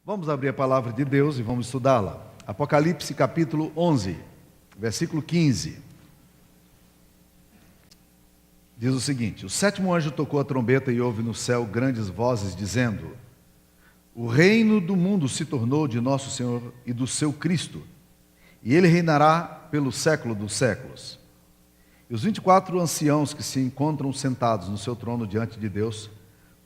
Vamos abrir a palavra de Deus e vamos estudá-la. Apocalipse capítulo 11, versículo 15. Diz o seguinte: o sétimo anjo tocou a trombeta e houve no céu grandes vozes dizendo: o reino do mundo se tornou de nosso Senhor e do seu Cristo, e ele reinará pelo século dos séculos. E os 24 anciãos que se encontram sentados no seu trono diante de Deus,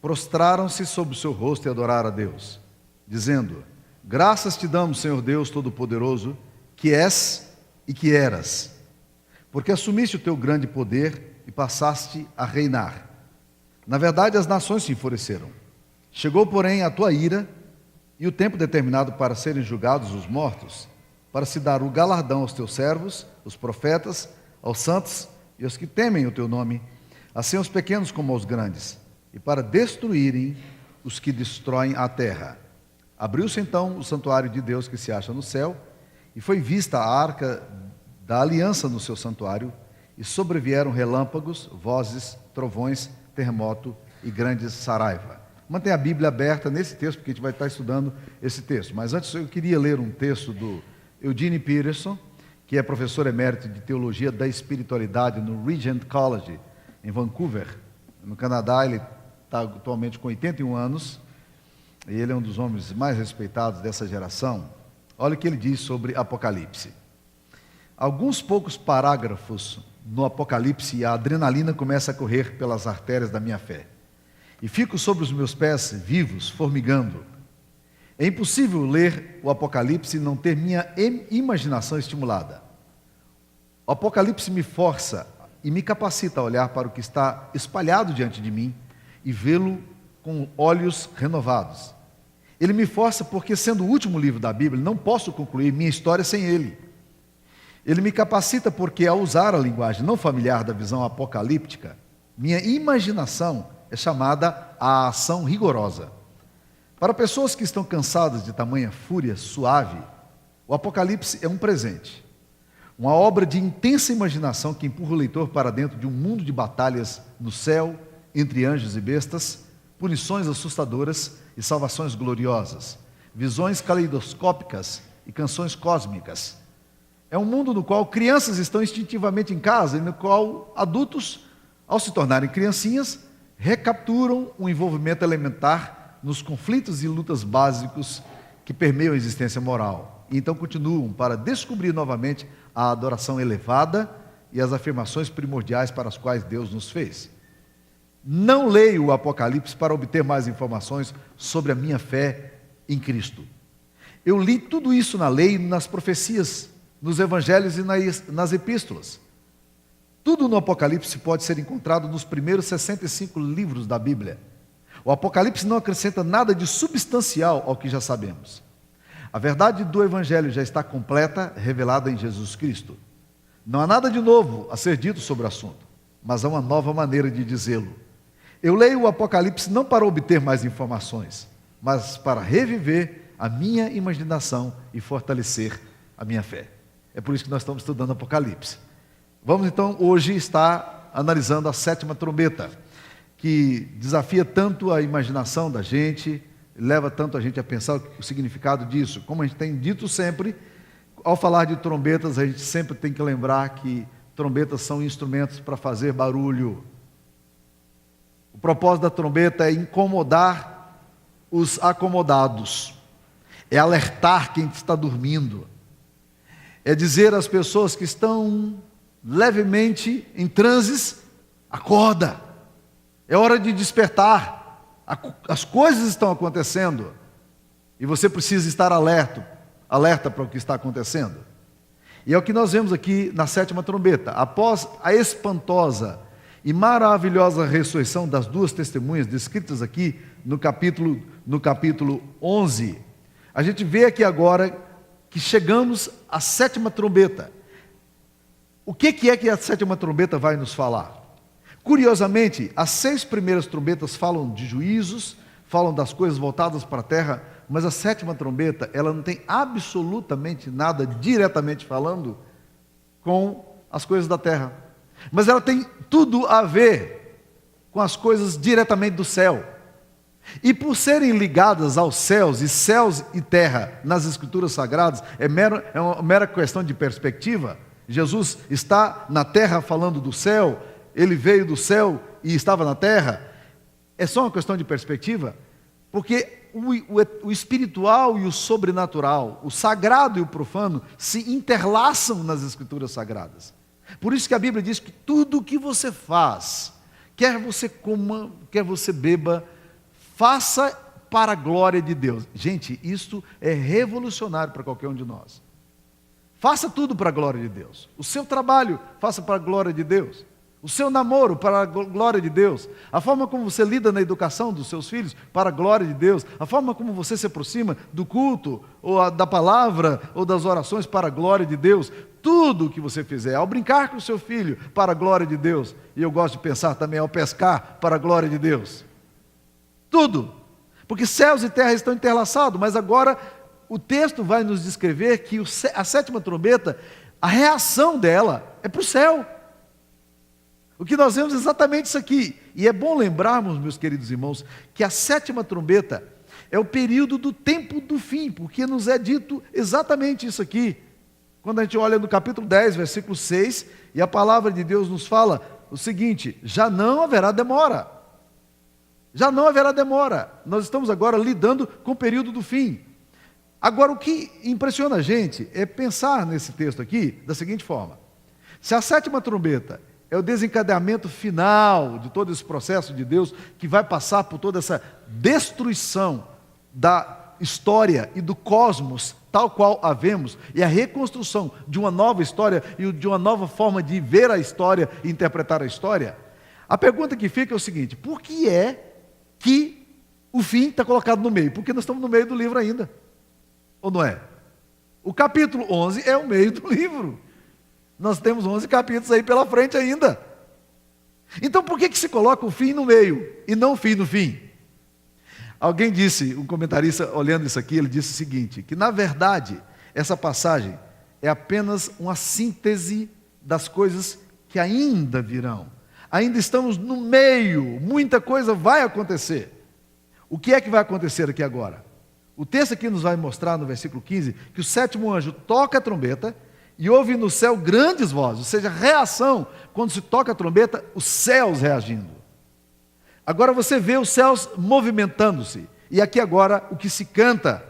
prostraram-se sobre o seu rosto e adoraram a Deus, dizendo: graças te damos, Senhor Deus Todo-Poderoso, que és e que eras, porque assumiste o teu grande poder e passaste a reinar. Na verdade, as nações se enfureceram. Chegou, porém, a tua ira e o tempo determinado para serem julgados os mortos, para se dar o galardão aos teus servos, os profetas, aos santos e aos que temem o teu nome, assim aos pequenos como aos grandes, e para destruírem os que destroem a terra. Abriu-se então o santuário de Deus que se acha no céu, e foi vista a arca da aliança no seu santuário, e sobrevieram relâmpagos, vozes, trovões, terremoto e grande saraiva. Mantenha a Bíblia aberta nesse texto, porque a gente vai estar estudando esse texto. Mas antes eu queria ler um texto do Eugene Peterson, que é professor emérito de Teologia da Espiritualidade no Regent College, em Vancouver, no Canadá. Ele está atualmente com 81 anos, e ele é um dos homens mais respeitados dessa geração. Olha o que ele diz sobre Apocalipse. Alguns poucos parágrafos no Apocalipse, e a adrenalina começa a correr pelas artérias da minha fé. E fico sobre os meus pés vivos, formigando. É impossível ler o Apocalipse e não ter minha imaginação estimulada. O Apocalipse me força e me capacita a olhar para o que está espalhado diante de mim e vê-lo com olhos renovados. Ele me força porque, sendo o último livro da Bíblia, não posso concluir minha história sem ele. Ele me capacita porque, ao usar a linguagem não familiar da visão apocalíptica, minha imaginação é chamada à ação rigorosa. Para pessoas que estão cansadas de tamanha fúria suave, o Apocalipse é um presente. Uma obra de intensa imaginação que empurra o leitor para dentro de um mundo de batalhas no céu, entre anjos e bestas, punições assustadoras e salvações gloriosas, visões caleidoscópicas e canções cósmicas. É um mundo no qual crianças estão instintivamente em casa e no qual adultos, ao se tornarem criancinhas, recapturam um envolvimento elementar nos conflitos e lutas básicos que permeiam a existência moral. E então continuam para descobrir novamente a adoração elevada e as afirmações primordiais para as quais Deus nos fez. Não leio o Apocalipse para obter mais informações sobre a minha fé em Cristo. Eu li tudo isso na lei, nas profecias, nos evangelhos e nas epístolas. Tudo no Apocalipse pode ser encontrado nos primeiros 65 livros da Bíblia. O Apocalipse não acrescenta nada de substancial ao que já sabemos. A verdade do Evangelho já está completa, revelada em Jesus Cristo. Não há nada de novo a ser dito sobre o assunto, mas há uma nova maneira de dizê-lo. Eu leio o Apocalipse não para obter mais informações, mas para reviver a minha imaginação e fortalecer a minha fé. É por isso que nós estamos estudando Apocalipse. Vamos então hoje estar analisando a sétima trombeta, que desafia tanto a imaginação da gente, leva tanto a gente a pensar o significado disso. Como a gente tem dito sempre, ao falar de trombetas, a gente sempre tem que lembrar que trombetas são instrumentos para fazer barulho. O propósito da trombeta é incomodar os acomodados, é alertar quem está dormindo, é dizer às pessoas que estão levemente em transes: acorda, é hora de despertar, as coisas estão acontecendo e você precisa estar alerta para o que está acontecendo. E é o que nós vemos aqui na sétima trombeta. Após a espantosa e maravilhosa ressurreição das duas testemunhas descritas aqui no capítulo 11, a gente vê aqui agora que chegamos à sétima trombeta. O que é que a sétima trombeta vai nos falar? Curiosamente, as 6 primeiras trombetas falam de juízos, falam das coisas voltadas para a terra, mas a sétima trombeta, ela não tem absolutamente nada, diretamente falando, com as coisas da terra. Mas ela tem tudo a ver com as coisas diretamente do céu. E por serem ligadas aos céus e terra nas Escrituras Sagradas, é uma mera questão de perspectiva. Jesus está na terra falando do céu, ele veio do céu e estava na terra. É só uma questão de perspectiva, porque o espiritual e o sobrenatural, o sagrado e o profano, se interlaçam nas Escrituras Sagradas. Por isso que a Bíblia diz que tudo o que você faz, quer você coma, quer você beba, faça para a glória de Deus. Gente, isto é revolucionário para qualquer um de nós. Faça tudo para a glória de Deus. O seu trabalho, faça para a glória de Deus. O seu namoro, para a glória de Deus. A forma como você lida na educação dos seus filhos, para a glória de Deus. A forma como você se aproxima do culto, ou da palavra, ou das orações, para a glória de Deus. Tudo o que você fizer, ao brincar com o seu filho, para a glória de Deus. E eu gosto de pensar também ao pescar, para a glória de Deus. Tudo. Porque céus e terra estão interlaçados, mas agora o texto vai nos descrever que a sétima trombeta, a reação dela é para o céu. O que nós vemos é exatamente isso aqui. E é bom lembrarmos, meus queridos irmãos, que a sétima trombeta é o período do tempo do fim, porque nos é dito exatamente isso aqui. Quando a gente olha no capítulo 10, versículo 6, e a palavra de Deus nos fala o seguinte: já não haverá demora. Já não haverá demora. Nós estamos agora lidando com o período do fim. Agora, o que impressiona a gente é pensar nesse texto aqui da seguinte forma: se a sétima trombeta é o desencadeamento final de todo esse processo de Deus, que vai passar por toda essa destruição da história e do cosmos, tal qual a vemos, e a reconstrução de uma nova história e de uma nova forma de ver a história e interpretar a história, a pergunta que fica é o seguinte: por que é que o fim está colocado no meio? Porque nós estamos no meio do livro ainda, ou não é? O capítulo 11 é o meio do livro. Nós temos 11 capítulos aí pela frente ainda. Então por que se coloca o fim no meio e não o fim no fim? Alguém disse, um comentarista olhando isso aqui, ele disse o seguinte, que na verdade essa passagem é apenas uma síntese das coisas que ainda virão. Ainda estamos no meio, muita coisa vai acontecer. O que é que vai acontecer aqui agora? O texto aqui nos vai mostrar no versículo 15 que o sétimo anjo toca a trombeta e houve no céu grandes vozes, ou seja, reação, quando se toca a trombeta, os céus reagindo. Agora você vê os céus movimentando-se, e aqui agora o que se canta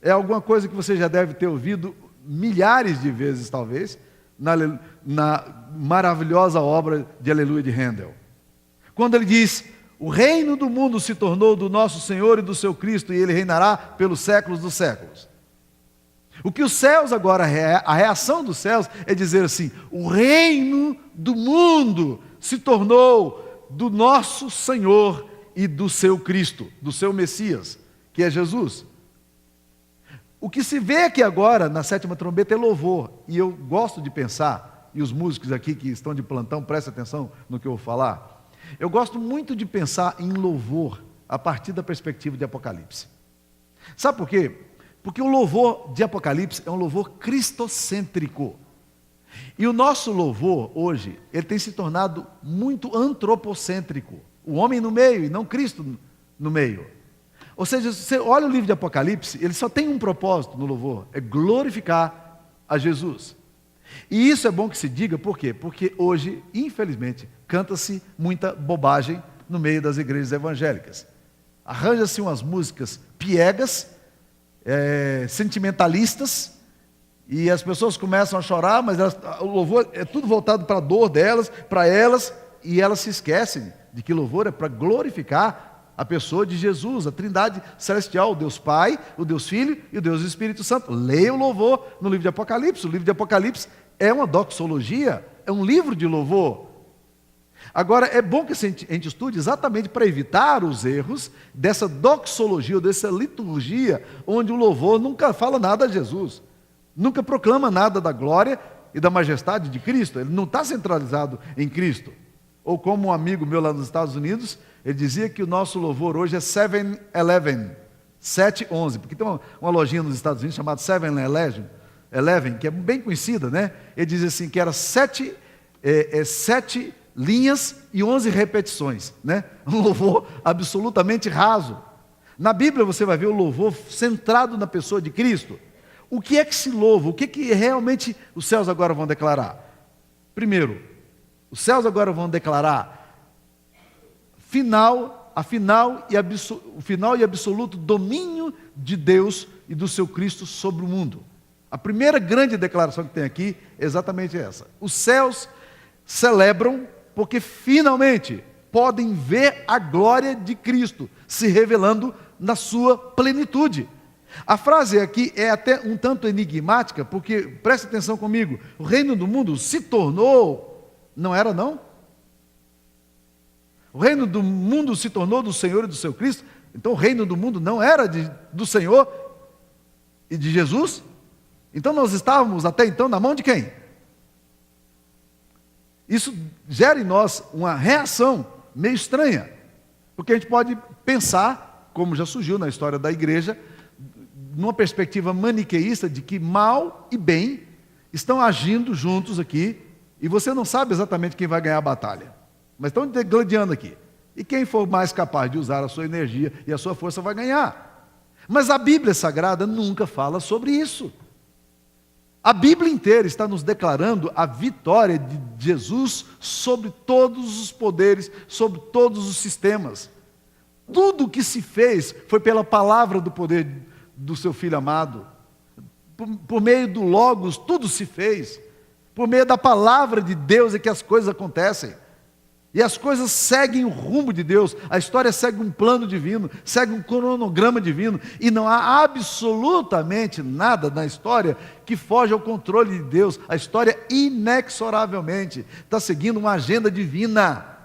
é alguma coisa que você já deve ter ouvido milhares de vezes, talvez, na maravilhosa obra de Aleluia de Handel. Quando ele diz: o reino do mundo se tornou do nosso Senhor e do seu Cristo, e ele reinará pelos séculos dos séculos. O que os céus agora, a reação dos céus é dizer assim: o reino do mundo se tornou do nosso Senhor e do seu Cristo, do seu Messias, que é Jesus. O que se vê aqui agora na sétima trombeta é louvor, e eu gosto de pensar, e os músicos aqui que estão de plantão, prestem atenção no que eu vou falar, eu gosto muito de pensar em louvor a partir da perspectiva de Apocalipse. Sabe por quê? Porque o louvor de Apocalipse é um louvor cristocêntrico. E o nosso louvor hoje, ele tem se tornado muito antropocêntrico. O homem no meio e não Cristo no meio. Ou seja, se você olha o livro de Apocalipse, ele só tem um propósito no louvor: é glorificar a Jesus. E isso é bom que se diga, por quê? Porque hoje, infelizmente, canta-se muita bobagem no meio das igrejas evangélicas. Arranja-se umas músicas piegas, sentimentalistas, e as pessoas começam a chorar, mas o louvor é tudo voltado para a dor delas, para elas, e elas se esquecem de que louvor é para glorificar a pessoa de Jesus, a Trindade Celestial, o Deus Pai, o Deus Filho e o Deus Espírito Santo. Leia o louvor no livro de Apocalipse. O livro de Apocalipse é uma doxologia, é um livro de louvor. Agora, é bom que a gente estude exatamente para evitar os erros dessa doxologia, ou dessa liturgia, onde o louvor nunca fala nada a Jesus, nunca proclama nada da glória e da majestade de Cristo. Ele não está centralizado em Cristo. Ou como um amigo meu lá nos Estados Unidos, ele dizia que o nosso louvor hoje é 7-Eleven, 7-11, porque tem uma lojinha nos Estados Unidos chamada 7-Eleven, que é bem conhecida, né? Ele dizia assim, que era 7 linhas e 11 repetições, né? Um louvor absolutamente raso. Na Bíblia você vai ver o louvor centrado na pessoa de Cristo. O que é que se louva? O que é que realmente os céus agora vão declarar? Primeiro, os céus agora vão declarar o final e absoluto domínio de Deus e do seu Cristo sobre o mundo. A primeira grande declaração que tem aqui é exatamente essa. Os céus celebram porque finalmente podem ver a glória de Cristo se revelando na sua plenitude. A frase aqui é até um tanto enigmática, porque, preste atenção comigo, o reino do mundo se tornou, não era não? O reino do mundo se tornou do Senhor e do seu Cristo, então o reino do mundo não era do Senhor e de Jesus? Então nós estávamos até então na mão de quem? Isso gera em nós uma reação meio estranha, porque a gente pode pensar, como já surgiu na história da igreja, numa perspectiva maniqueísta de que mal e bem estão agindo juntos aqui, e você não sabe exatamente quem vai ganhar a batalha, mas estão gladiando aqui. E quem for mais capaz de usar a sua energia e a sua força vai ganhar. Mas a Bíblia Sagrada nunca fala sobre isso. A Bíblia inteira está nos declarando a vitória de Jesus sobre todos os poderes, sobre todos os sistemas. Tudo o que se fez foi pela palavra do poder do seu Filho amado. Por meio do Logos, tudo se fez. Por meio da palavra de Deus é que as coisas acontecem. E as coisas seguem o rumo de Deus, a história segue um plano divino, segue um cronograma divino, e não há absolutamente nada na história que foge ao controle de Deus. A história inexoravelmente está seguindo uma agenda divina.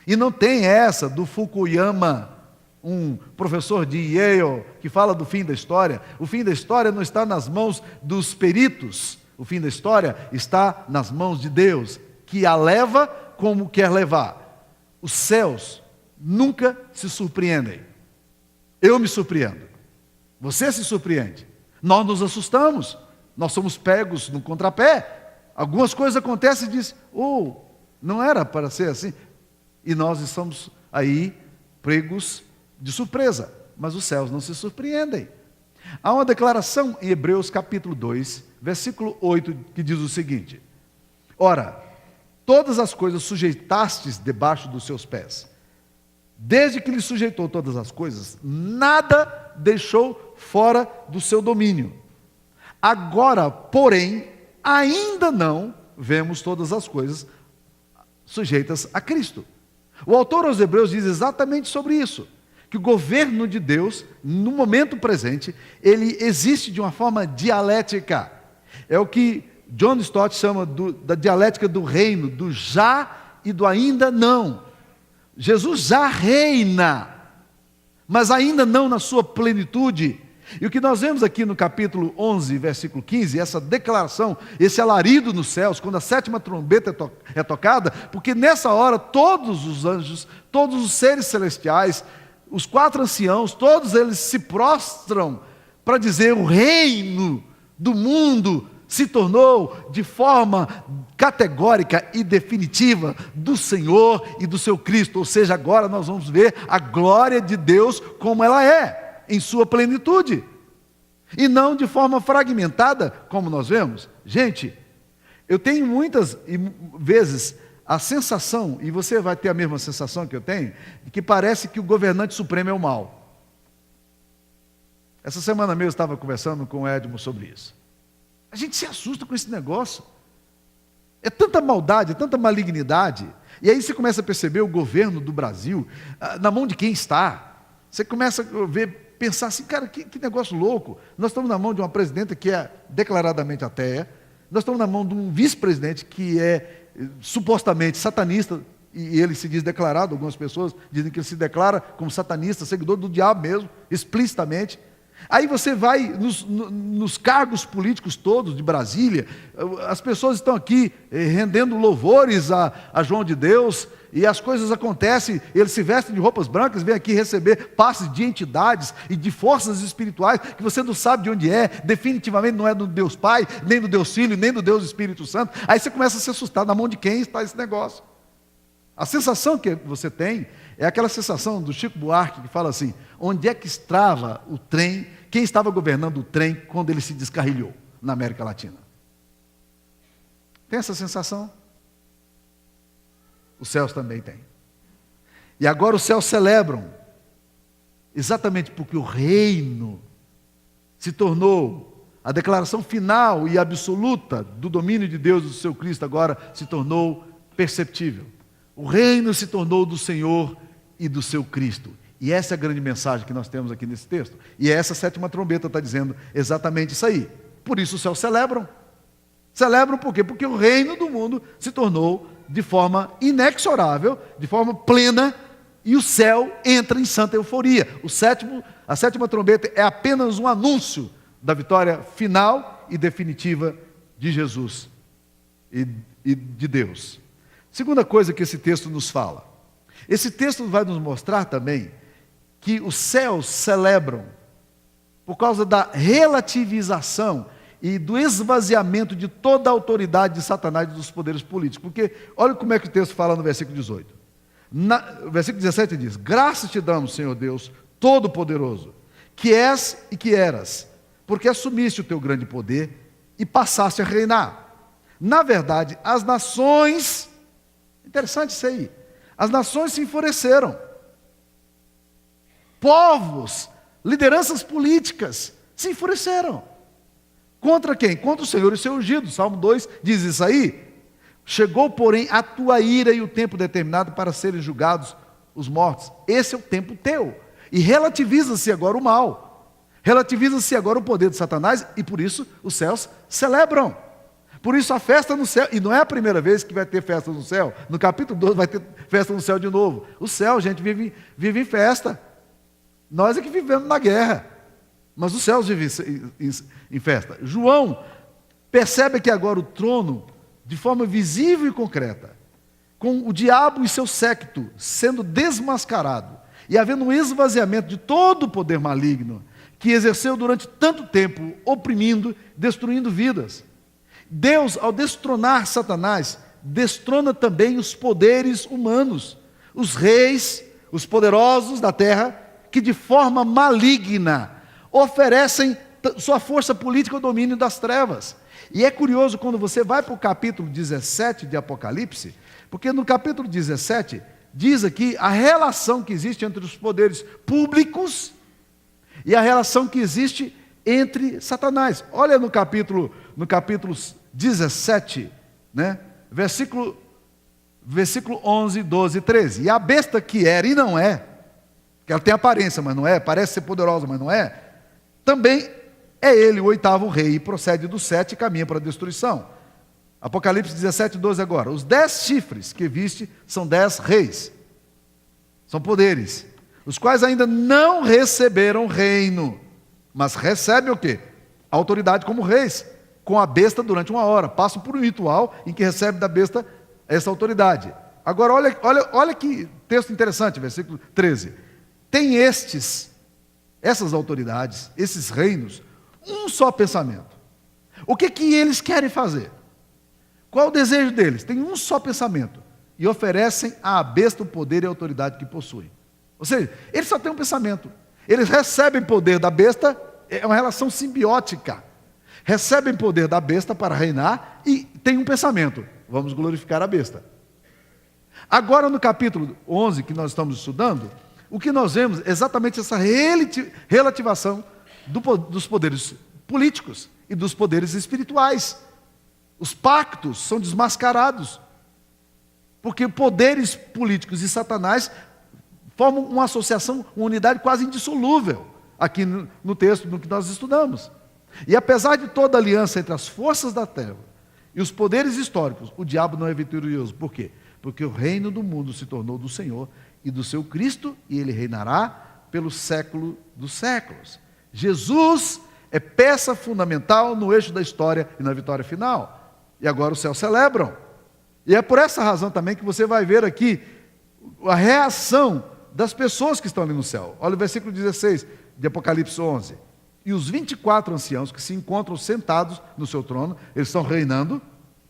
E não tem essa do Fukuyama, um professor de Yale, que fala do fim da história. O fim da história não está nas mãos dos peritos, o fim da história está nas mãos de Deus, que a leva como quer levar. Os céus nunca se surpreendem. Eu me surpreendo. Você se surpreende. Nós nos assustamos. Nós somos pegos no contrapé. Algumas coisas acontecem e diz, não era para ser assim. E nós estamos aí pregos de surpresa. Mas os céus não se surpreendem. Há uma declaração em Hebreus capítulo 2, versículo 8, que diz o seguinte: ora, todas as coisas sujeitastes debaixo dos seus pés. Desde que lhe sujeitou todas as coisas, nada deixou fora do seu domínio. Agora, porém, ainda não vemos todas as coisas sujeitas a Cristo. O autor aos Hebreus diz exatamente sobre isso, que o governo de Deus, no momento presente, ele existe de uma forma dialética. É o que John Stott chama da dialética do reino, do já e do ainda não. Jesus já reina, mas ainda não na sua plenitude. E o que nós vemos aqui no capítulo 11, versículo 15, essa declaração, esse alarido nos céus, quando a sétima trombeta é tocada, porque nessa hora todos os anjos, todos os seres celestiais, os 4 anciãos, todos eles se prostram para dizer: o reino do mundo se tornou de forma categórica e definitiva do Senhor e do seu Cristo. Ou seja, agora nós vamos ver a glória de Deus como ela é, em sua plenitude. E não de forma fragmentada, como nós vemos. Gente, eu tenho muitas vezes a sensação, e você vai ter a mesma sensação que eu tenho, de que parece que o governante supremo é o mal. Essa semana mesmo eu estava conversando com o Edmo sobre isso. A gente se assusta com esse negócio. É tanta maldade, é tanta malignidade. E aí você começa a perceber o governo do Brasil, na mão de quem está. Você começa a pensar assim, cara, que negócio louco. Nós estamos na mão de uma presidenta que é declaradamente ateia. Nós estamos na mão de um vice-presidente que é supostamente satanista, e ele se diz declarado, algumas pessoas dizem que ele se declara como satanista, seguidor do diabo mesmo, explicitamente. Aí você vai nos cargos políticos todos de Brasília, as pessoas estão aqui rendendo louvores a João de Deus, e as coisas acontecem, eles se vestem de roupas brancas, vêm aqui receber passes de entidades e de forças espirituais, que você não sabe de onde é, definitivamente não é do Deus Pai, nem do Deus Filho, nem do Deus Espírito Santo. Aí você começa a se assustar, na mão de quem está esse negócio? A sensação que você tem é aquela sensação do Chico Buarque que fala assim: onde é que estava o trem, quem estava governando o trem quando ele se descarrilhou na América Latina? Tem essa sensação? Os céus também têm. E agora os céus celebram, exatamente porque o reino se tornou a declaração final e absoluta do domínio de Deus e do seu Cristo, agora se tornou perceptível. O reino se tornou do Senhor e do seu Cristo. E essa é a grande mensagem que nós temos aqui nesse texto. E essa sétima trombeta está dizendo exatamente isso aí. Por isso os céus celebram. Celebram por quê? Porque o reino do mundo se tornou de forma inexorável, de forma plena, e o céu entra em santa euforia. A sétima trombeta é apenas um anúncio da vitória final e definitiva de Jesus e de Deus. Segunda coisa que esse texto nos fala. Esse texto vai nos mostrar também que os céus celebram por causa da relativização e do esvaziamento de toda a autoridade de Satanás e dos poderes políticos. Porque olha como é que o texto fala no versículo 18. O versículo 17 diz: graças te damos, Senhor Deus Todo-Poderoso, que és e que eras, porque assumiste o teu grande poder e passaste a reinar. Na verdade, as nações, interessante isso aí, as nações se enfureceram. Povos, lideranças políticas se enfureceram. Contra quem? Contra o Senhor e seu ungido. Salmo 2 diz isso aí. Chegou, porém, a tua ira e o tempo determinado para serem julgados os mortos. Esse é o tempo teu. E relativiza-se agora o mal. Relativiza-se agora o poder de Satanás e por isso os céus celebram. Por isso a festa no céu, e não é a primeira vez que vai ter festa no céu. No capítulo 12 vai ter festa no céu de novo. O céu, gente, vive em festa. Nós é que vivemos na guerra. Mas os céus vivem em festa. João percebe que agora o trono, de forma visível e concreta, com o diabo e seu séquito sendo desmascarado, e havendo um esvaziamento de todo o poder maligno, que exerceu durante tanto tempo, oprimindo, destruindo vidas. Deus, ao destronar Satanás, destrona também os poderes humanos, os reis, os poderosos da terra, que de forma maligna oferecem sua força política ao domínio das trevas. E é curioso quando você vai para o capítulo 17 de Apocalipse, porque no capítulo 17 diz aqui a relação que existe entre os poderes públicos e a relação que existe entre Satanás. Olha no capítulo 17, né? versículo 11, 12 e 13. E a besta que era e não é, que ela tem aparência, mas não é, parece ser poderosa, mas não é, também é ele o oitavo rei, e procede do 7 e caminha para a destruição. Apocalipse 17, 12 agora. Os 10 chifres que viste são 10 reis. São poderes, os quais ainda não receberam reino, mas recebem o quê? Autoridade como reis, com a besta durante 1 hora. Passam por um ritual em que recebe da besta essa autoridade. Agora olha que texto interessante, versículo 13. Tem essas autoridades, esses reinos, um só pensamento. O que eles querem fazer? Qual é o desejo deles? Tem um só pensamento. E oferecem à besta o poder e a autoridade que possuem. Ou seja, eles só têm um pensamento. Eles recebem poder da besta, é uma relação simbiótica. Recebem poder da besta para reinar e têm um pensamento: vamos glorificar a besta. Agora no capítulo 11 que nós estamos estudando, o que nós vemos é exatamente essa relativação dos poderes políticos e dos poderes espirituais. Os pactos são desmascarados, porque poderes políticos e Satanás formam uma associação, uma unidade quase indissolúvel, aqui no texto, no que nós estudamos. E apesar de toda a aliança entre as forças da terra e os poderes históricos, o diabo não é vitorioso. Por quê? Porque o reino do mundo se tornou do Senhor e do seu Cristo, e ele reinará pelo século dos séculos. Jesus é peça fundamental no eixo da história e na vitória final. E agora os céus celebram. E é por essa razão também que você vai ver aqui a reação das pessoas que estão ali no céu. Olha o versículo 16 de Apocalipse 11. E os 24 anciãos que se encontram sentados no seu trono, eles estão reinando,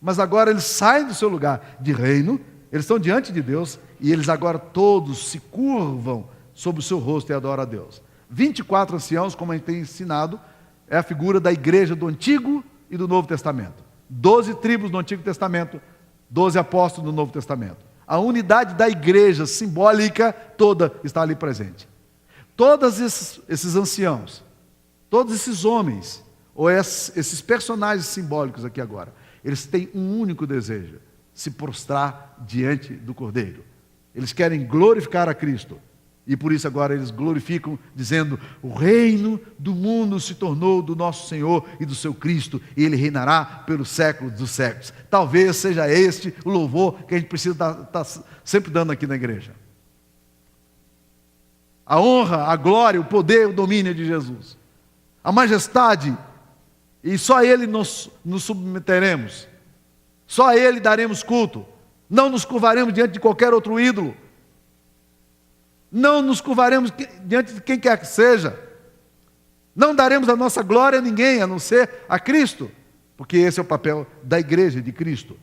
mas agora eles saem do seu lugar de reino, Eles estão diante de Deus e eles agora todos se curvam sobre o seu rosto e adoram a Deus. 24 anciãos, como a gente tem ensinado, é a figura da igreja do Antigo e do Novo Testamento. 12 tribos no Antigo Testamento, 12 apóstolos no Novo Testamento. A unidade da igreja simbólica toda está ali presente. Todos esses anciãos, todos esses homens, ou esses personagens simbólicos aqui agora, eles têm um único desejo: se prostrar diante do Cordeiro. Eles querem glorificar a Cristo. E por isso agora eles glorificam, dizendo: o reino do mundo se tornou do nosso Senhor e do seu Cristo, e Ele reinará pelos séculos dos séculos. Talvez seja este o louvor que a gente precisa estar sempre dando aqui na igreja. A honra, a glória, o poder, o domínio de Jesus. A majestade, e só a Ele nos submeteremos. Só a Ele daremos culto. Não nos curvaremos diante de qualquer outro ídolo. Não nos curvaremos diante de quem quer que seja. Não daremos a nossa glória a ninguém, a não ser a Cristo. Porque esse é o papel da igreja de Cristo.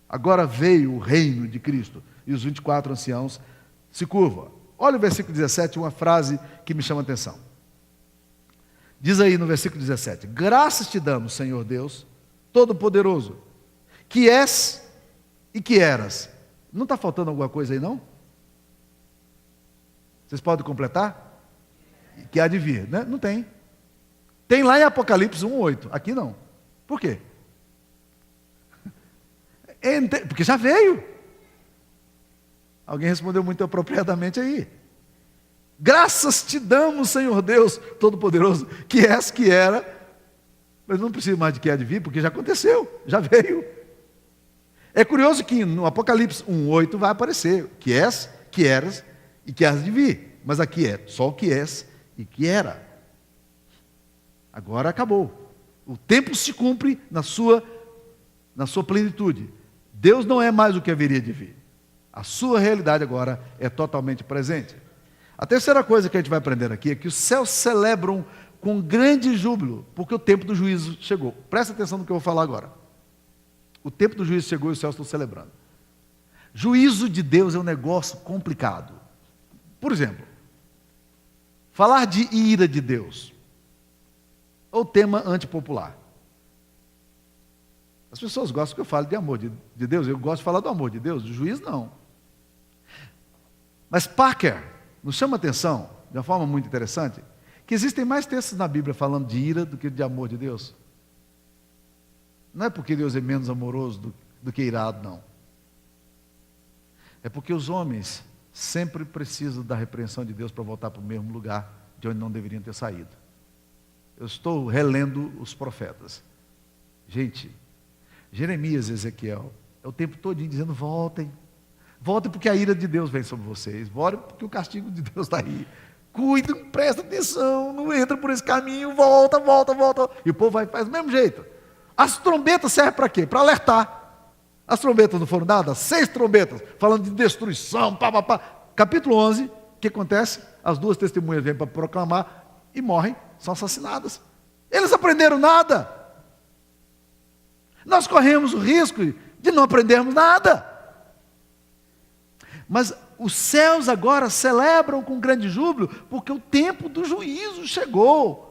Agora veio o reino de Cristo. E os 24 anciãos se curvam. Olha o versículo 17, uma frase que me chama a atenção. Diz aí no versículo 17: graças te damos, Senhor Deus Todo-Poderoso, que és e que eras. Não está faltando alguma coisa aí, não? Vocês podem completar? Que há de vir, né? Não tem. Tem lá em Apocalipse 1:8. Aqui não. Por quê? Porque já veio. Alguém respondeu muito apropriadamente aí. Graças te damos, Senhor Deus Todo-Poderoso, que és, que era. Mas não precisa mais de que há de vir, porque já aconteceu, já veio. É curioso que no Apocalipse 1:8 vai aparecer que és, que eras e que has de vir. Mas aqui é só o que és e que era. Agora acabou. O tempo se cumpre na sua plenitude. Deus não é mais o que haveria de vir. A sua realidade agora é totalmente presente. A terceira coisa que a gente vai aprender aqui é que os céus celebram com grande júbilo, porque o tempo do juízo chegou. Presta atenção no que eu vou falar agora. O tempo do juízo chegou e os céus estão celebrando. Juízo de Deus é um negócio complicado. Por exemplo, falar de ira de Deus é o tema antipopular. As pessoas gostam que eu fale de amor de Deus, eu gosto de falar do amor de Deus, do juízo não. Mas Parker nos chama a atenção, de uma forma muito interessante, que existem mais textos na Bíblia falando de ira do que de amor de Deus. Não é porque Deus é menos amoroso do que irado, não. É porque os homens sempre precisam da repreensão de Deus para voltar para o mesmo lugar de onde não deveriam ter saído. Eu estou relendo os profetas. Gente, Jeremias e Ezequiel, é o tempo todinho dizendo: voltem. Voltem porque a ira de Deus vem sobre vocês. Voltem porque o castigo de Deus está aí. Cuidem, presta atenção, não entra por esse caminho, volta. E o povo faz do mesmo jeito. As trombetas servem para quê? Para alertar. As trombetas não foram dadas? 6 trombetas, falando de destruição, Capítulo 11, o que acontece? As 2 testemunhas vêm para proclamar e morrem, são assassinadas. Eles aprenderam nada. Nós corremos o risco de não aprendermos nada. Mas os céus agora celebram com grande júbilo, porque o tempo do juízo chegou.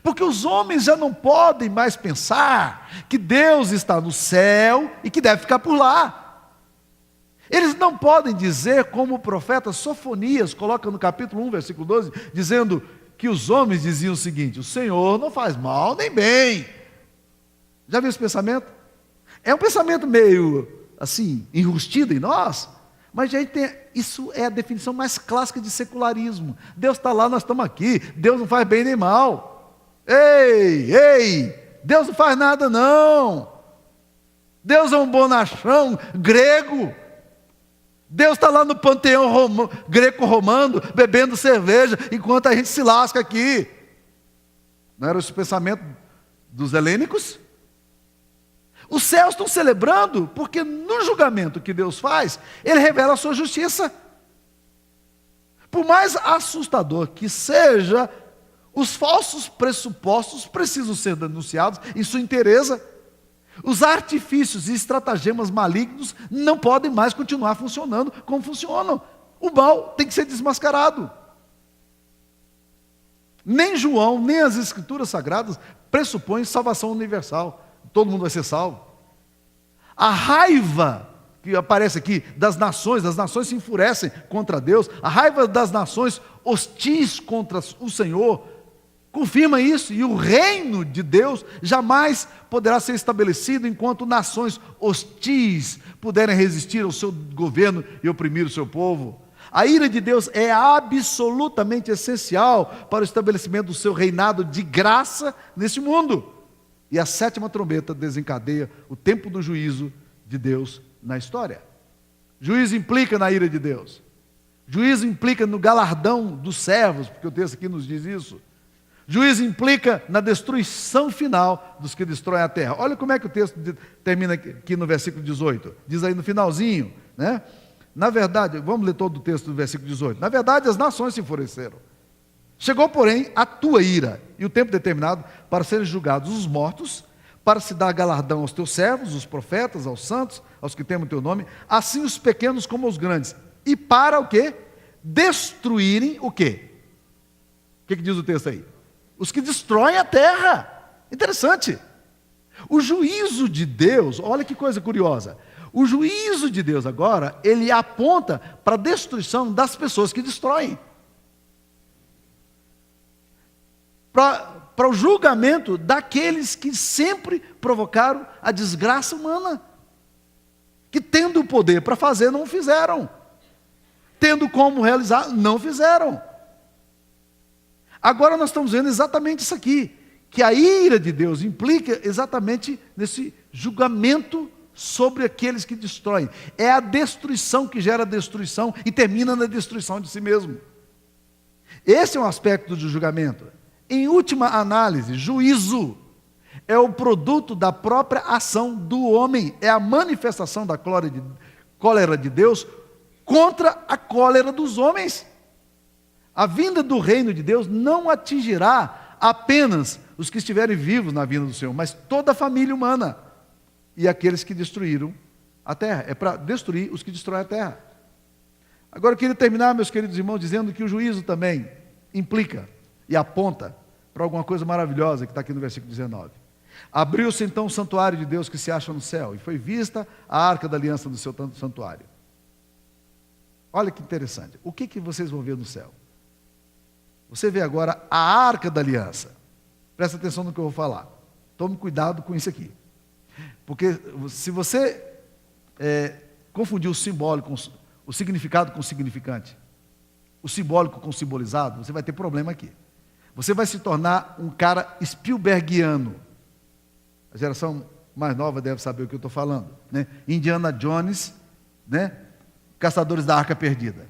Porque os homens já não podem mais pensar que Deus está no céu e que deve ficar por lá. Eles não podem dizer, como o profeta Sofonias coloca no capítulo 1, versículo 12, dizendo que os homens diziam o seguinte: o Senhor não faz mal nem bem. Já viu esse pensamento? É um pensamento meio assim, enrustido em nós, mas isso é a definição mais clássica de secularismo. Deus está lá, nós estamos aqui. Deus não faz bem nem mal. Ei, Deus não faz nada não. Deus é um bonachão grego. Deus está lá no panteão greco-romano, bebendo cerveja, enquanto a gente se lasca aqui. Não era esse o pensamento dos helênicos? Os céus estão celebrando, porque no julgamento que Deus faz, Ele revela a sua justiça. Por mais assustador que seja, os falsos pressupostos precisam ser denunciados em sua inteireza. Os artifícios e estratagemas malignos não podem mais continuar funcionando como funcionam. O mal tem que ser desmascarado. Nem João, nem as Escrituras Sagradas pressupõem salvação universal. Todo mundo vai ser salvo. A raiva que aparece aqui das nações se enfurecem contra Deus. A raiva das nações hostis contra o Senhor confirma isso, e o reino de Deus jamais poderá ser estabelecido enquanto nações hostis puderem resistir ao seu governo e oprimir o seu povo. A ira de Deus é absolutamente essencial para o estabelecimento do seu reinado de graça neste mundo. E a 7ª trombeta desencadeia o tempo do juízo de Deus na história. Juízo implica na ira de Deus. Juízo implica no galardão dos servos, porque o texto aqui nos diz isso. Juízo implica na destruição final dos que destroem a terra. Olha como é que o texto termina aqui no versículo 18. Diz aí no finalzinho, né? Na verdade, vamos ler todo o texto do versículo 18. Na verdade, as nações se enfureceram. Chegou, porém, a tua ira e o tempo determinado para serem julgados os mortos, para se dar galardão aos teus servos, os profetas, aos santos, aos que temem o teu nome, assim os pequenos como os grandes. E para o quê? Destruírem o quê? O que diz o texto aí? Os que destroem a terra. Interessante. O juízo de Deus, olha que coisa curiosa. O juízo de Deus agora, ele aponta para a destruição das pessoas que destroem. Para o julgamento daqueles que sempre provocaram a desgraça humana. Que tendo o poder para fazer, não fizeram. Tendo como realizar, não fizeram. Agora nós estamos vendo exatamente isso aqui, que a ira de Deus implica exatamente nesse julgamento sobre aqueles que destroem. É a destruição que gera destruição e termina na destruição de si mesmo. Esse é um aspecto do julgamento. Em última análise, juízo é o produto da própria ação do homem, é a manifestação da cólera de Deus contra a cólera dos homens. A vinda do reino de Deus não atingirá apenas os que estiverem vivos na vinda do Senhor, mas toda a família humana e aqueles que destruíram a terra. É para destruir os que destroem a terra. Agora eu queria terminar, meus queridos irmãos, dizendo que o juízo também implica e aponta para alguma coisa maravilhosa que está aqui no versículo 19. Abriu-se então o santuário de Deus que se acha no céu, e foi vista a arca da aliança do seu santuário. Olha que interessante. O que vocês vão ver no céu? Você vê agora a arca da aliança. Presta atenção no que eu vou falar. Tome cuidado com isso aqui. Porque se você confundir o simbólico, o significado com o significante, o simbólico com o simbolizado, você vai ter problema aqui. Você vai se tornar um cara Spielbergiano. A geração mais nova deve saber o que eu estou falando, né? Indiana Jones, né? Caçadores da Arca Perdida.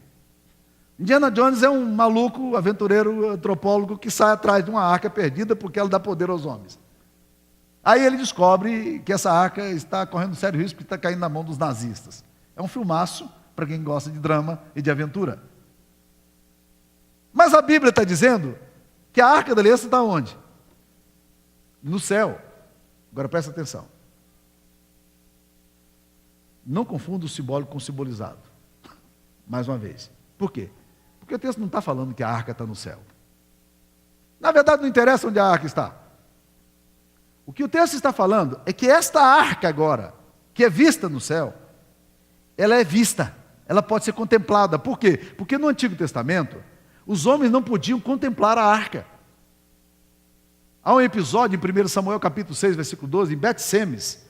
Indiana Jones é um maluco, aventureiro, antropólogo que sai atrás de uma arca perdida porque ela dá poder aos homens. Aí ele descobre que essa arca está correndo sério risco de estar caindo na mão dos nazistas. É um filmaço para quem gosta de drama e de aventura. Mas a Bíblia está dizendo que a arca da aliança está onde? No céu. Agora presta atenção. Não confunda o simbólico com o simbolizado. Mais uma vez. Por quê? Porque o texto não está falando que a arca está no céu. Na verdade, não interessa onde a arca está. O que o texto está falando é que esta arca agora, que é vista no céu, ela é vista, ela pode ser contemplada. Por quê? Porque no Antigo Testamento, os homens não podiam contemplar a arca. Há um episódio em 1 Samuel capítulo 6, versículo 12, em Bet-Semes,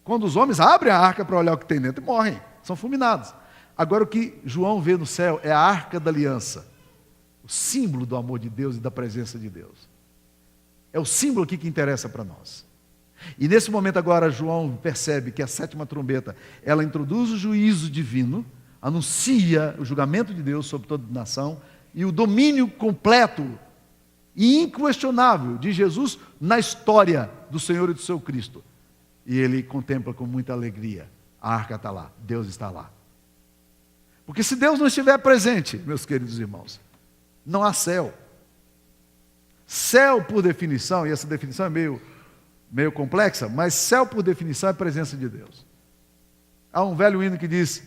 quando os homens abrem a arca para olhar o que tem dentro e morrem, são fulminados. Agora o que João vê no céu é a arca da aliança, o símbolo do amor de Deus e da presença de Deus. É o símbolo aqui que interessa para nós. E nesse momento agora João percebe que a 7ª trombeta, ela introduz o juízo divino, anuncia o julgamento de Deus sobre toda nação e o domínio completo e inquestionável de Jesus na história do Senhor e do seu Cristo. E ele contempla com muita alegria. A arca está lá, Deus está lá. Porque se Deus não estiver presente, meus queridos irmãos, não há céu. Céu, por definição, e essa definição é meio meio complexa, mas céu, por definição, é presença de Deus. Há um velho hino que diz: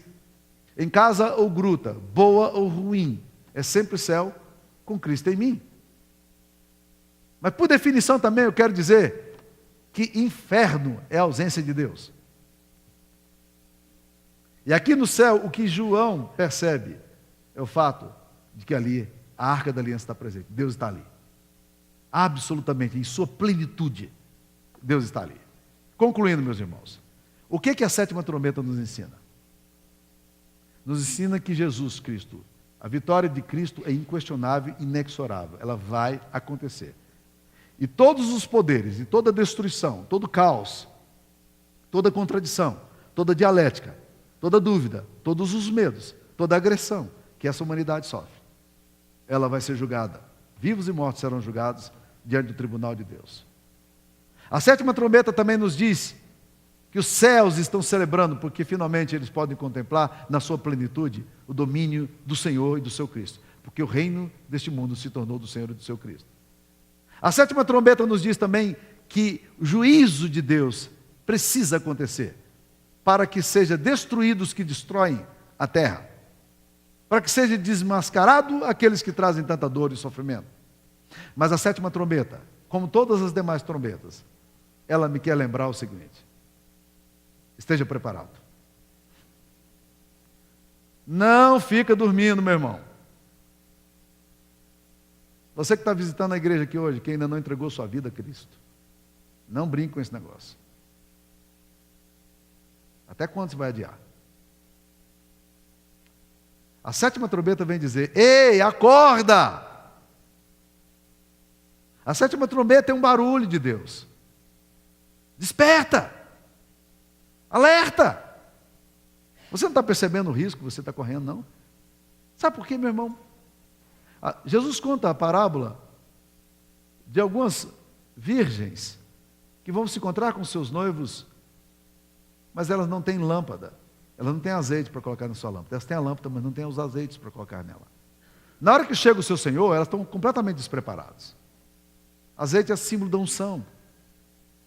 em casa ou gruta, boa ou ruim, é sempre céu com Cristo em mim. Mas por definição também eu quero dizer que inferno é a ausência de Deus. E aqui no céu, o que João percebe é o fato de que ali a Arca da Aliança está presente. Deus está ali. Absolutamente, em sua plenitude, Deus está ali. Concluindo, meus irmãos, o que a sétima trombeta nos ensina? Nos ensina que Jesus Cristo, a vitória de Cristo é inquestionável e inexorável. Ela vai acontecer. E todos os poderes, e toda destruição, todo caos, toda contradição, toda dialética, toda dúvida, todos os medos, toda agressão que essa humanidade sofre, ela vai ser julgada. Vivos e mortos serão julgados diante do tribunal de Deus. A sétima trombeta também nos diz que os céus estão celebrando, porque finalmente eles podem contemplar na sua plenitude o domínio do Senhor e do seu Cristo, porque o reino deste mundo se tornou do Senhor e do seu Cristo. A sétima trombeta nos diz também que o juízo de Deus precisa acontecer, para que seja destruídos os que destroem a terra, para que seja desmascarado aqueles que trazem tanta dor e sofrimento. Mas a sétima trombeta, como todas as demais trombetas, ela me quer lembrar o seguinte: esteja preparado. Não fica dormindo, meu irmão. Você que está visitando a igreja aqui hoje, que ainda não entregou sua vida a Cristo, não brinque com esse negócio. Até quando você vai adiar? A sétima trombeta vem dizer: ei, acorda! A sétima trombeta é um barulho de Deus. Desperta! Alerta! Você não está percebendo o risco que você está correndo, não? Sabe por quê, meu irmão? Jesus conta a parábola de algumas virgens que vão se encontrar com seus noivos, mas elas não têm lâmpada, elas não têm azeite para colocar na sua lâmpada. Elas têm a lâmpada, mas não têm os azeites para colocar nela. Na hora que chega o seu Senhor, elas estão completamente despreparadas. Azeite é símbolo da unção.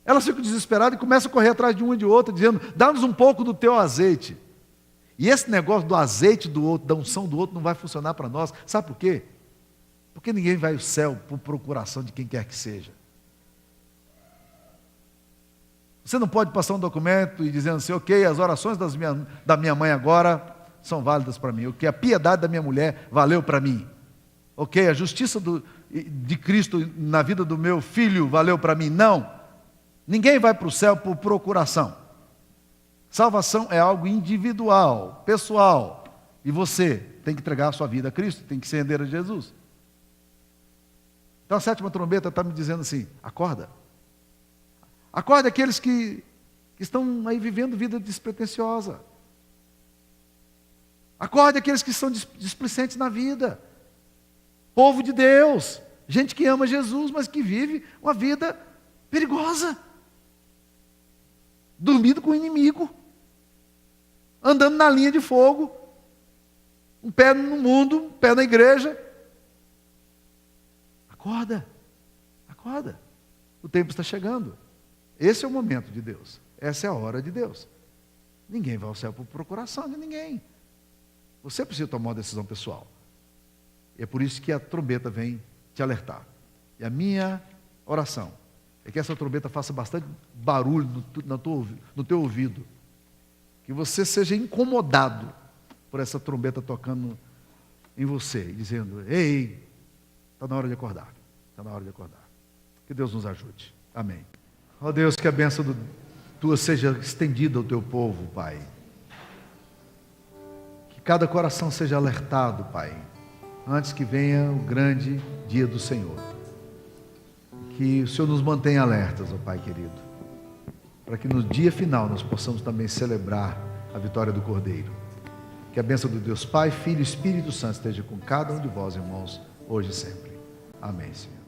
Elas ficam desesperadas e começam a correr atrás de uma e de outra, dizendo: dá-nos um pouco do teu azeite. E esse negócio do azeite do outro, da unção do outro, não vai funcionar para nós. Sabe por quê? Porque ninguém vai ao céu por procuração de quem quer que seja. Você não pode passar um documento e dizendo assim: ok, as orações da minha mãe agora são válidas para mim. Ok, a piedade da minha mulher valeu para mim. Ok, a justiça de Cristo na vida do meu filho valeu para mim. Não. Ninguém vai para o céu por procuração. Salvação é algo individual, pessoal. E você tem que entregar a sua vida a Cristo, tem que ser herdeiro de Jesus. Então a sétima trombeta está me dizendo assim: acorda. Acorda aqueles que estão aí vivendo vida despretensiosa. Acorde aqueles que são displicentes na vida. Povo de Deus, gente que ama Jesus, mas que vive uma vida perigosa. Dormindo com o inimigo. Andando na linha de fogo. Um pé no mundo, um pé na igreja. Acorda. Acorda. O tempo está chegando. Esse é o momento de Deus. Essa é a hora de Deus. Ninguém vai ao céu por procuração de ninguém. Você precisa tomar uma decisão pessoal. E é por isso que a trombeta vem te alertar. E a minha oração é que essa trombeta faça bastante barulho no teu ouvido. Que você seja incomodado por essa trombeta tocando em você e dizendo: ei, está na hora de acordar. Está na hora de acordar. Que Deus nos ajude. Amém. Ó Deus, que a bênção tua seja estendida ao teu povo, Pai. Que cada coração seja alertado, Pai, antes que venha o grande dia do Senhor. Que o Senhor nos mantenha alertas, ó Pai querido, para que no dia final nós possamos também celebrar a vitória do Cordeiro. Que a bênção do Deus Pai, Filho e Espírito Santo esteja com cada um de vós, irmãos, hoje e sempre. Amém, Senhor.